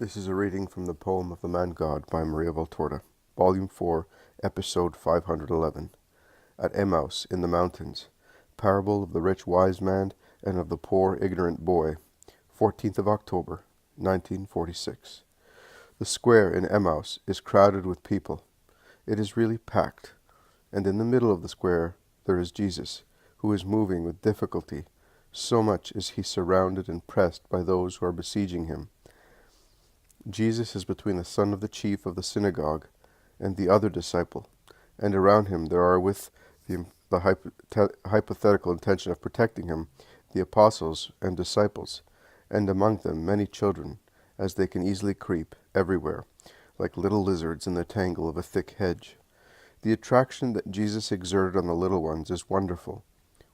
This is a reading from the poem of the Man God by Maria Valtorta, Volume 4, Episode 511. At Emmaus, in the mountains, Parable of the Rich Wise Man and of the Poor Ignorant Boy, 14th of October, 1946. The square in Emmaus is crowded with people. It is really packed, and in the middle of the square there is Jesus, who is moving with difficulty, so much is he surrounded and pressed by those who are besieging him. Jesus is between the son of the chief of the synagogue and the other disciple, and around him there are, with the hypothetical intention of protecting him, the apostles and disciples, and among them many children, as they can easily creep everywhere, like little lizards in the tangle of a thick hedge. The attraction that Jesus exerted on the little ones is wonderful.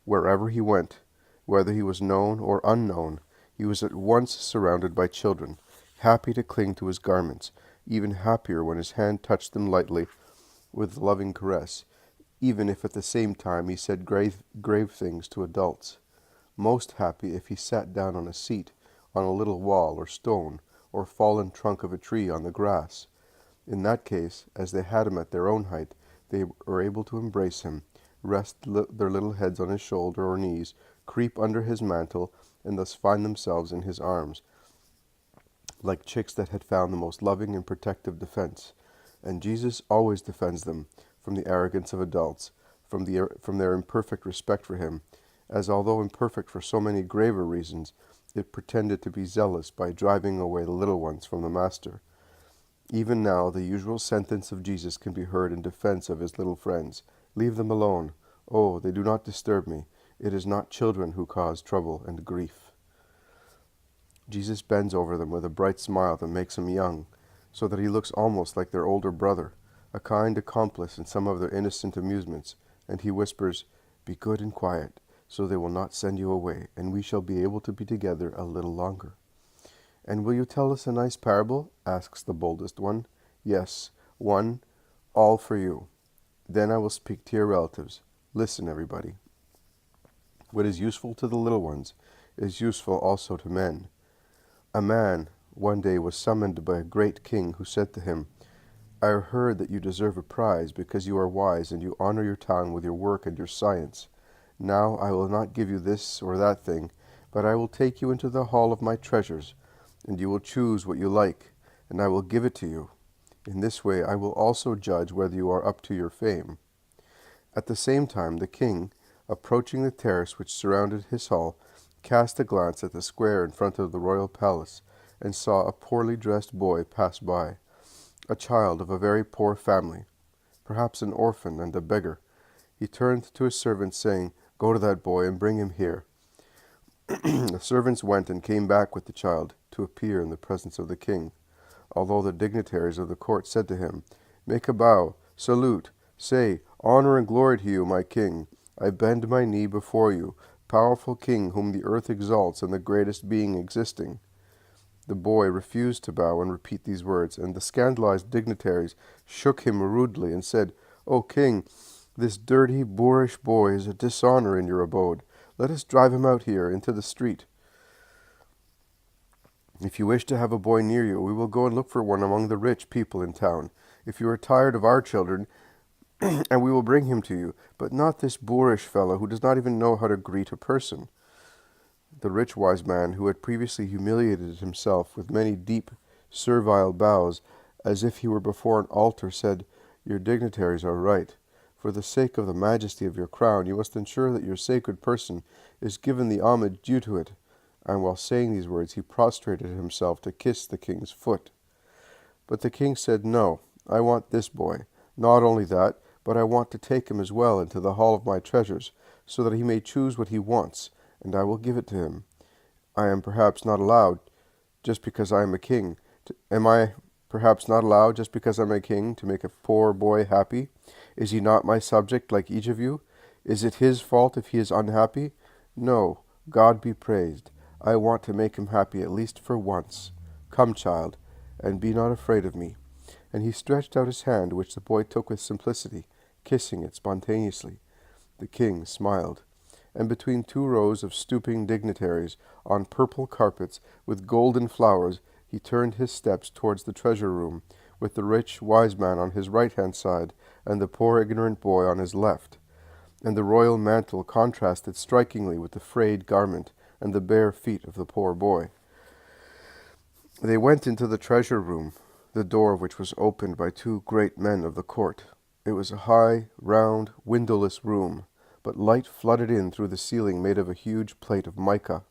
Wherever he went, whether he was known or unknown, he was at once surrounded by children, happy to cling to his garments, even happier when his hand touched them lightly with loving caress, even if at the same time he said grave things to adults. Most happy if he sat down on a seat, on a little wall or stone, or fallen trunk of a tree on the grass. In that case, as they had him at their own height, they were able to embrace him, rest their little heads on his shoulder or knees, creep under his mantle, and thus find themselves in his arms, like chicks that had found the most loving and protective defense. And Jesus always defends them from the arrogance of adults, from their imperfect respect for him, as although imperfect for so many graver reasons, it pretended to be zealous by driving away the little ones from the Master. Even now the usual sentence of Jesus can be heard in defense of his little friends: "Leave them alone. Oh, they do not disturb me. It is not children who cause trouble and grief." Jesus bends over them with a bright smile that makes him young, so that he looks almost like their older brother, a kind accomplice in some of their innocent amusements, and he whispers, "Be good and quiet, so they will not send you away, and we shall be able to be together a little longer." "And will you tell us a nice parable?" asks the boldest one. "Yes, one, all for you. Then I will speak to your relatives. Listen, everybody. What is useful to the little ones is useful also to men. A man one day was summoned by a great king, who said to him, 'I have heard that you deserve a prize because you are wise and you honor your town with your work and your science. Now I will not give you this or that thing, but I will take you into the hall of my treasures, and you will choose what you like, and I will give it to you. In this way I will also judge whether you are up to your fame.' At the same time the king, approaching the terrace which surrounded his hall, cast a glance at the square in front of the royal palace, and saw a poorly dressed boy pass by, a child of a very poor family, perhaps an orphan and a beggar. He turned to his servants, saying, 'Go to that boy and bring him here.' The servants went and came back with the child, to appear in the presence of the king, although the dignitaries of the court said to him, 'Make a bow, salute, say, honor and glory to you, my king. I bend my knee before you, powerful king whom the earth exalts and the greatest being existing.' The boy refused to bow and repeat these words, and the scandalized dignitaries shook him rudely and said, 'O king, this dirty, boorish boy is a dishonor in your abode. Let us drive him out here into the street. If you wish to have a boy near you, we will go and look for one among the rich people in town. If you are tired of our children, and we will bring him to you, but not this boorish fellow who does not even know how to greet a person.' The rich wise man, who had previously humiliated himself with many deep, servile bows, as if he were before an altar, said, 'Your dignitaries are right. For the sake of the majesty of your crown, you must ensure that your sacred person is given the homage due to it.' And while saying these words, he prostrated himself to kiss the king's foot. But the king said, 'No, I want this boy. Not only that, but I want to take him as well into the hall of my treasures, so that he may choose what he wants, and I will give it to him. I am perhaps not allowed, just because I am a king. Am I perhaps not allowed, just because I am a king, to make a poor boy happy? Is he not my subject like each of you? Is it his fault if he is unhappy? No, God be praised. I want to make him happy at least for once. Come, child, and be not afraid of me.' And he stretched out his hand, which the boy took with simplicity, kissing it spontaneously. The king smiled, and between two rows of stooping dignitaries, on purple carpets with golden flowers, he turned his steps towards the treasure room, with the rich wise man on his right-hand side, and the poor ignorant boy on his left. And the royal mantle contrasted strikingly with the frayed garment and the bare feet of the poor boy. They went into the treasure room, the door of which was opened by two great men of the court. It was a high, round, windowless room, but light flooded in through the ceiling made of a huge plate of mica,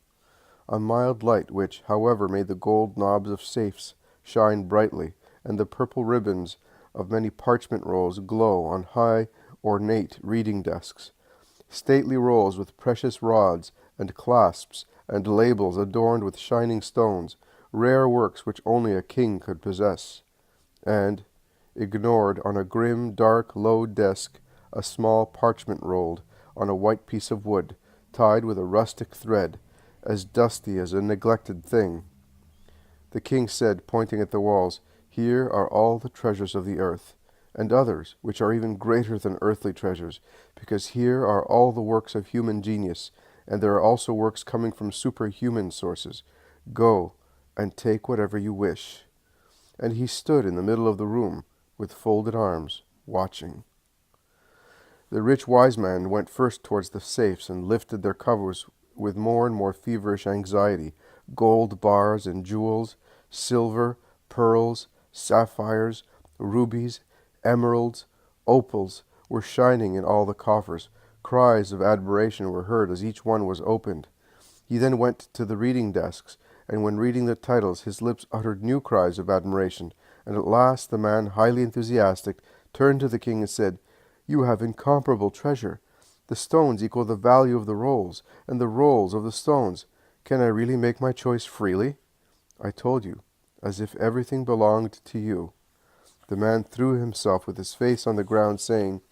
a mild light which, however, made the gold knobs of safes shine brightly, and the purple ribbons of many parchment rolls glow on high, ornate reading desks. Stately rolls with precious rods and clasps and labels adorned with shining stones, rare works which only a king could possess. And, ignored on a grim, dark, low desk, a small parchment rolled on a white piece of wood, tied with a rustic thread, as dusty as a neglected thing. The king said, pointing at the walls, "Here are all the treasures of the earth, and others which are even greater than earthly treasures, because here are all the works of human genius, and there are also works coming from superhuman sources. Go and take whatever you wish." And he stood in the middle of the room, with folded arms, watching. The rich wise man went first towards the safes and lifted their covers with more and more feverish anxiety. Gold bars and jewels, silver, pearls, sapphires, rubies, emeralds, opals were shining in all the coffers. Cries of admiration were heard as each one was opened. He then went to the reading desks, and when reading the titles his lips uttered new cries of admiration, and at last the man, highly enthusiastic, turned to the king and said, "You have incomparable treasure. The stones equal the value of the rolls, and the rolls of the stones. Can I really make my choice freely?" "I told you, as if everything belonged to you." The man threw himself with his face on the ground, saying,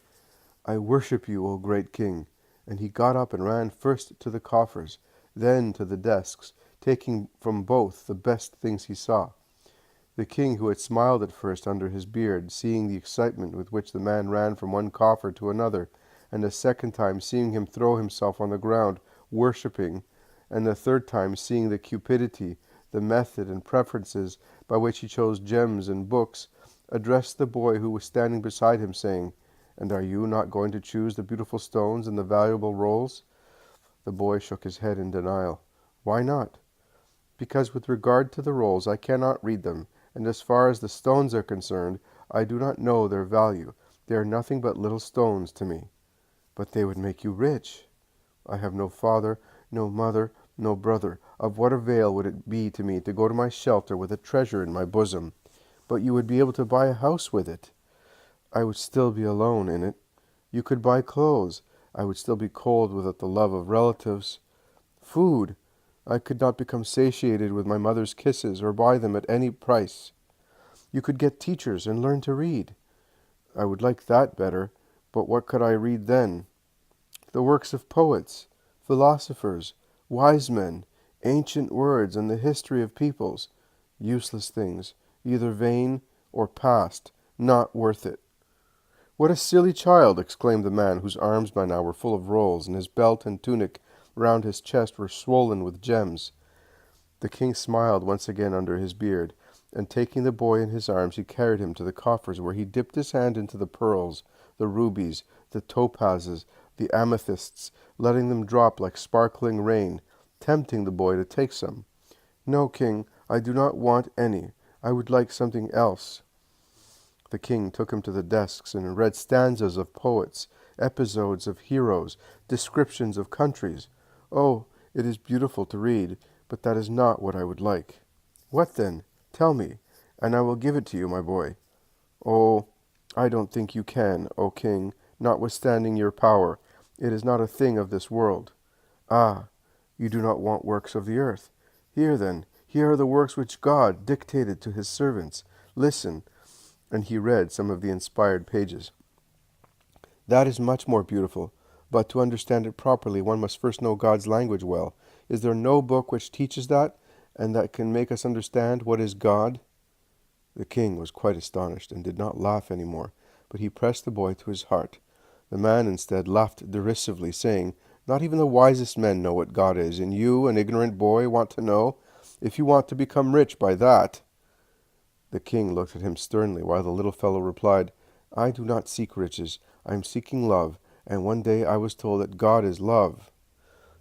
"I worship you, O great king." And he got up and ran first to the coffers, then to the desks, taking from both the best things he saw. The king, who had smiled at first under his beard, seeing the excitement with which the man ran from one coffer to another, and a second time seeing him throw himself on the ground, worshipping, and the third time seeing the cupidity, the method and preferences by which he chose gems and books, addressed the boy who was standing beside him, saying, "And are you not going to choose the beautiful stones and the valuable rolls?" The boy shook his head in denial. "Why not?" "Because with regard to the rolls I cannot read them, and as far as the stones are concerned, I do not know their value. They are nothing but little stones to me." "But they would make you rich." "I have no father, no mother, no brother. Of what avail would it be to me to go to my shelter with a treasure in my bosom?" "But you would be able to buy a house with it." "I would still be alone in it." "You could buy clothes." "I would still be cold without the love of relatives." "Food." "I could not become satiated with my mother's kisses or buy them at any price." "You could get teachers and learn to read." "I would like that better, but what could I read then?" "The works of poets, philosophers, wise men, ancient words, and the history of peoples." "Useless things, either vain or past, not worth it." "What a silly child!" exclaimed the man, whose arms by now were full of rolls, and his belt and tunic round his chest were swollen with gems. The king smiled once again under his beard, and taking the boy in his arms he carried him to the coffers, where he dipped his hand into the pearls, the rubies, the topazes, the amethysts, letting them drop like sparkling rain, tempting the boy to take some. "No, king, I do not want any. I would like something else." The king took him to the desks and read stanzas of poets, episodes of heroes, descriptions of countries. "Oh, it is beautiful to read, but that is not what I would like." "What then? Tell me, and I will give it to you, my boy." "Oh, I don't think you can, O king, notwithstanding your power. It is not a thing of this world." "Ah, you do not want works of the earth. Here, then, here are the works which God dictated to his servants. Listen." And he read some of the inspired pages. "That is much more beautiful, but to understand it properly one must first know God's language well. Is there no book which teaches that, and that can make us understand what is God?" The king was quite astonished, and did not laugh any more, but he pressed the boy to his heart. The man instead laughed derisively, saying, "Not even the wisest men know what God is, and you, an ignorant boy, want to know? if you want to become rich by that." The king looked at him sternly, while the little fellow replied, "I do not seek riches. I am seeking love, and one day I was told that God is love."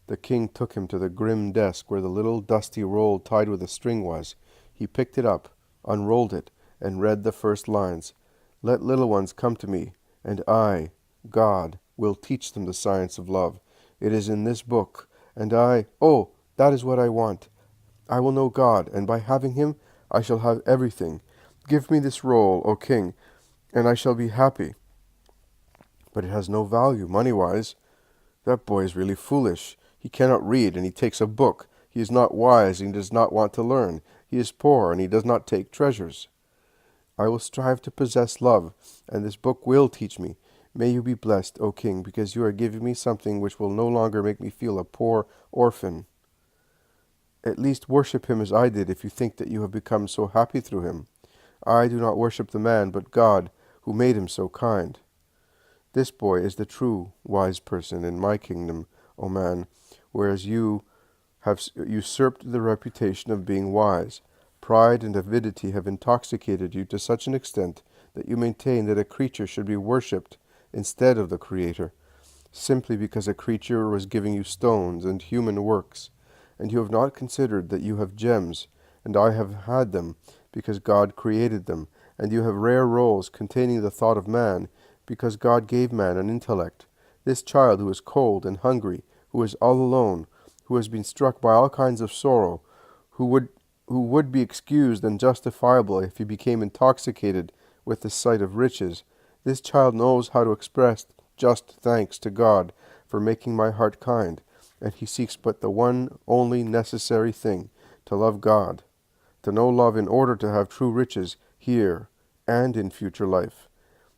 The king took him to the grim desk where the little dusty roll tied with a string was. He picked it up, unrolled it, and read the first lines. "Let little ones come to me, and I, God, will teach them the science of love. It is in this book, and oh, that is what I want. I will know God, and by having him, I shall have everything. Give me this roll, O king, and I shall be happy." "But it has no value, money-wise." "That boy is really foolish. He cannot read, and he takes a book. He is not wise, and he does not want to learn. He is poor, and he does not take treasures." "I will strive to possess love, and this book will teach me. May you be blessed, O king, because you are giving me something which will no longer make me feel a poor orphan." "At least worship him as I did, if you think that you have become so happy through him. I do not worship the man, but God, who made him so kind. This boy is the true wise person in my kingdom, O man, whereas you have usurped the reputation of being wise. Pride and avidity have intoxicated you to such an extent that you maintain that a creature should be worshipped instead of the Creator, simply because a creature was giving you stones and human works, and you have not considered that you have gems, and I have had them, because God created them, and you have rare rolls containing the thought of man, because God gave man an intellect. This child who is cold and hungry, who is all alone, who has been struck by all kinds of sorrow, who would be excused and justifiable if he became intoxicated with the sight of riches, this child knows how to express just thanks to God for making my heart kind, and he seeks but the one only necessary thing, to love God, to know love in order to have true riches here and in future life.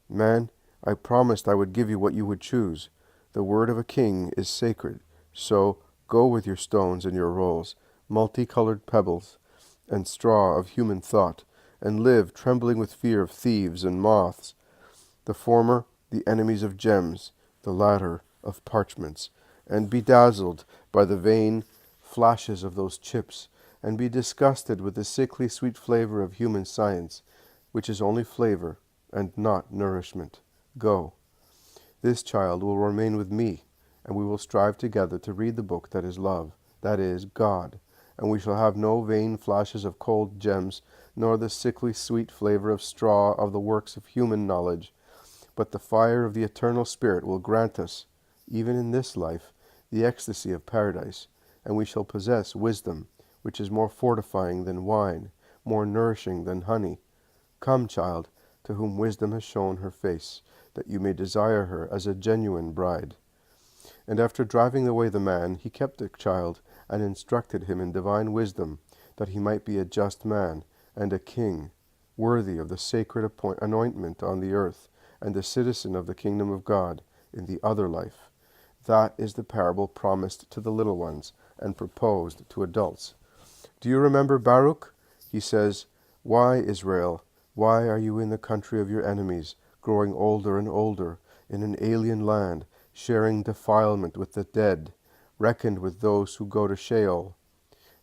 Man, I promised I would give you what you would choose. The word of a king is sacred, so go with your stones and your rolls, multicolored pebbles, and straw of human thought, and live trembling with fear of thieves and moths, the former the enemies of gems, the latter of parchments, and be dazzled by the vain flashes of those chips, and be disgusted with the sickly sweet flavor of human science, which is only flavor and not nourishment. Go. This child will remain with me, and we will strive together to read the book that is love, that is, God, and we shall have no vain flashes of cold gems, nor the sickly sweet flavor of straw of the works of human knowledge, but the fire of the eternal Spirit will grant us, even in this life, the ecstasy of paradise, and we shall possess wisdom, which is more fortifying than wine, more nourishing than honey. Come, child, to whom wisdom has shown her face, that you may desire her as a genuine bride." And after driving away the man, he kept the child, and instructed him in divine wisdom, that he might be a just man, and a king, worthy of the sacred anointment on the earth, and a citizen of the kingdom of God in the other life. That is the parable promised to the little ones, and proposed to adults. Do you remember Baruch? He says, "Why, Israel, why are you in the country of your enemies, growing older and older, in an alien land, sharing defilement with the dead, reckoned with those who go to Sheol?"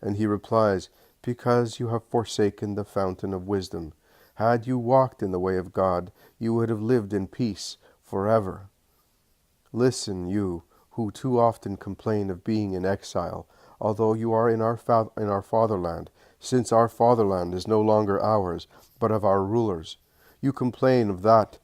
And he replies, "Because you have forsaken the fountain of wisdom. Had you walked in the way of God, you would have lived in peace forever." Listen, you, who too often complain of being in exile, although you are in our fatherland, since our fatherland is no longer ours, but of our rulers. You complain of that,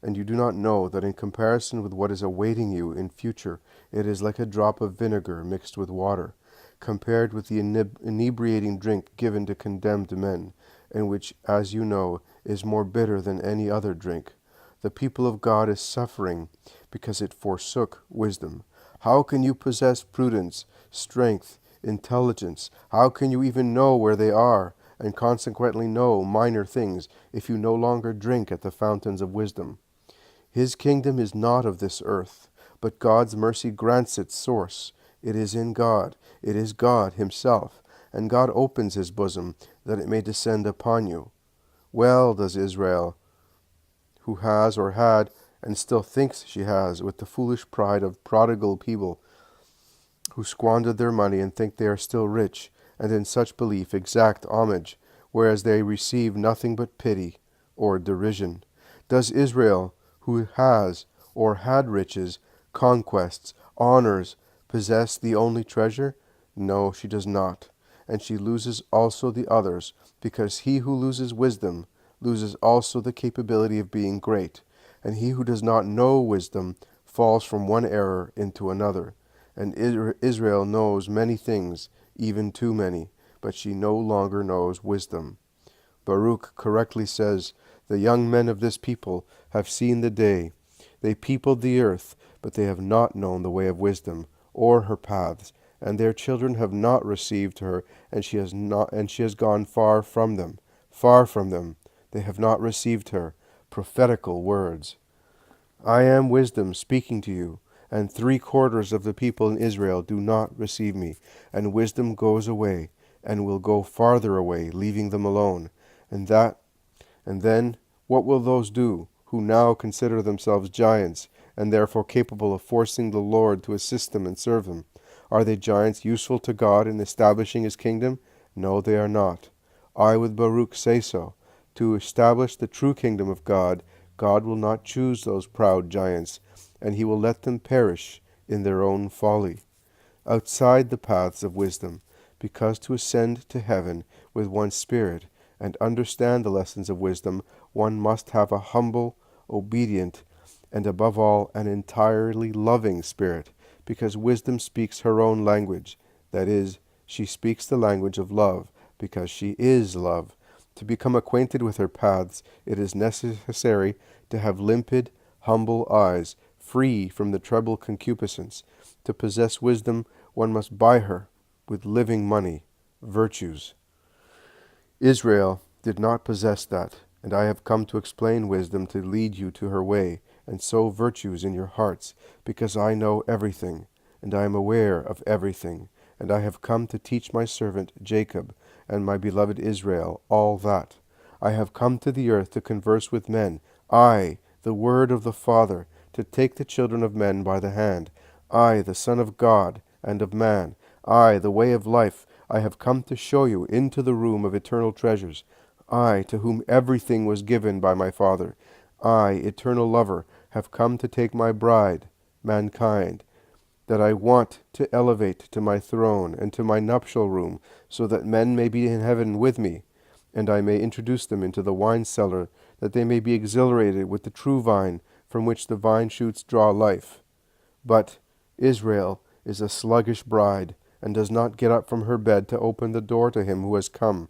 and you do not know that in comparison with what is awaiting you in future, it is like a drop of vinegar mixed with water, compared with the inebriating drink given to condemned men, and which, as you know, is more bitter than any other drink. The people of God is suffering because it forsook wisdom. How can you possess prudence, strength, intelligence? How can you even know where they are, and consequently know minor things, if you no longer drink at the fountains of wisdom? His kingdom is not of this earth, but God's mercy grants its source. It is in God. It is God himself, and God opens his bosom, that it may descend upon you. Well does Israel, who has or had, and still thinks she has, with the foolish pride of prodigal people, who squandered their money and think they are still rich, and in such belief exact homage, whereas they receive nothing but pity or derision? Does Israel, who has or had riches, conquests, honors, possess the only treasure? No, she does not, and she loses also the others, because he who loses wisdom loses also the capability of being great, and he who does not know wisdom falls from one error into another. And Israel knows many things, even too many, but she no longer knows wisdom. Baruch correctly says, "The young men of this people have seen the day. They peopled the earth, but they have not known the way of wisdom, or her paths, and their children have not received her, and she has gone far from them. Far from them, they have not received her." Prophetical words. I am wisdom speaking to you, and 3/4 of the people in Israel do not receive me, and wisdom goes away, and will go farther away, leaving them alone. And then what will those do who now consider themselves giants, and therefore capable of forcing the Lord to assist them and serve him? Are they giants useful to God in establishing his kingdom? No, they are not. I with Baruch say so. To establish the true kingdom of God, God will not choose those proud giants, and he will let them perish in their own folly, outside the paths of wisdom, because to ascend to heaven with one's spirit and understand the lessons of wisdom, one must have a humble, obedient, and above all an entirely loving spirit, because wisdom speaks her own language, that is, she speaks the language of love, because she is love. To become acquainted with her paths, it is necessary to have limpid, humble eyes, free from the treble concupiscence. To possess wisdom, one must buy her with living money, virtues. Israel did not possess that, and I have come to explain wisdom to lead you to her way, and sow virtues in your hearts, because I know everything, and I am aware of everything, and I have come to teach my servant Jacob and my beloved Israel all that. I have come to the earth to converse with men, I, the word of the Father, to take the children of men by the hand, I, the Son of God and of man, I, the way of life. I have come to show you into the room of eternal treasures, I, to whom everything was given by my Father. I, eternal lover, have come to take my bride, mankind, that I want to elevate to my throne and to my nuptial room, so that men may be in heaven with me, and I may introduce them into the wine cellar, that they may be exhilarated with the true vine, from which the vine shoots draw life. But Israel is a sluggish bride, and does not get up from her bed to open the door to him who has come.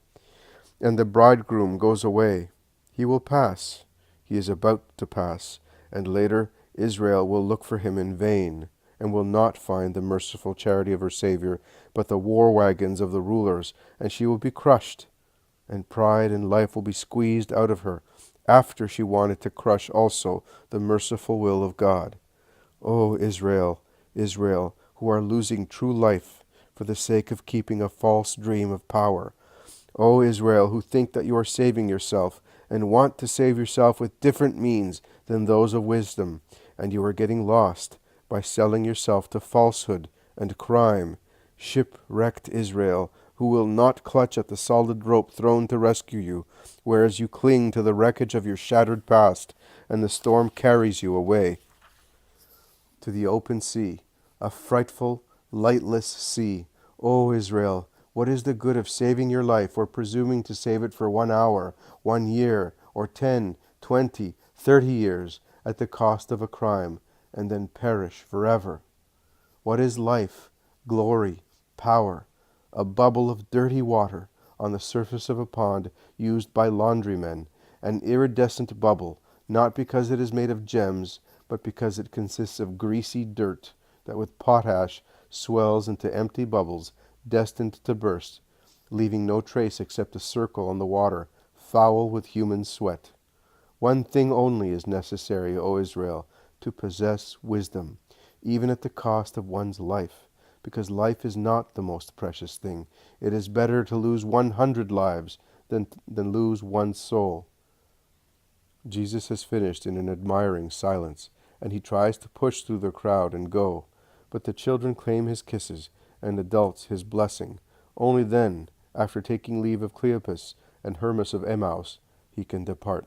And the bridegroom goes away. He will pass. He is about to pass. And later Israel will look for him in vain, and will not find the merciful charity of her Savior, but the war wagons of the rulers, and she will be crushed, and pride and life will be squeezed out of her, after she wanted to crush also the merciful will of God. O Israel, Israel, who are losing true life for the sake of keeping a false dream of power. O Israel, who think that you are saving yourself, and want to save yourself with different means than those of wisdom, and you are getting lost by selling yourself to falsehood and crime. Shipwrecked Israel, who will not clutch at the solid rope thrown to rescue you, whereas you cling to the wreckage of your shattered past, and the storm carries you away to the open sea, a frightful, lightless sea. O Israel, what is the good of saving your life, or presuming to save it for 1 hour, 1 year, or 10, 20, 30 years, at the cost of a crime, and then perish forever? What is life, glory, power? A bubble of dirty water on the surface of a pond used by laundrymen, an iridescent bubble, not because it is made of gems, but because it consists of greasy dirt that with potash swells into empty bubbles destined to burst, leaving no trace except a circle on the water, foul with human sweat. One thing only is necessary, O Israel, to possess wisdom, even at the cost of one's life, because life is not the most precious thing. It is better to lose 100 lives than lose one's soul. Jesus has finished in an admiring silence, and he tries to push through the crowd and go, but the children claim his kisses, and adults his blessing. Only then, after taking leave of Cleopas and Hermas of Emmaus, he can depart.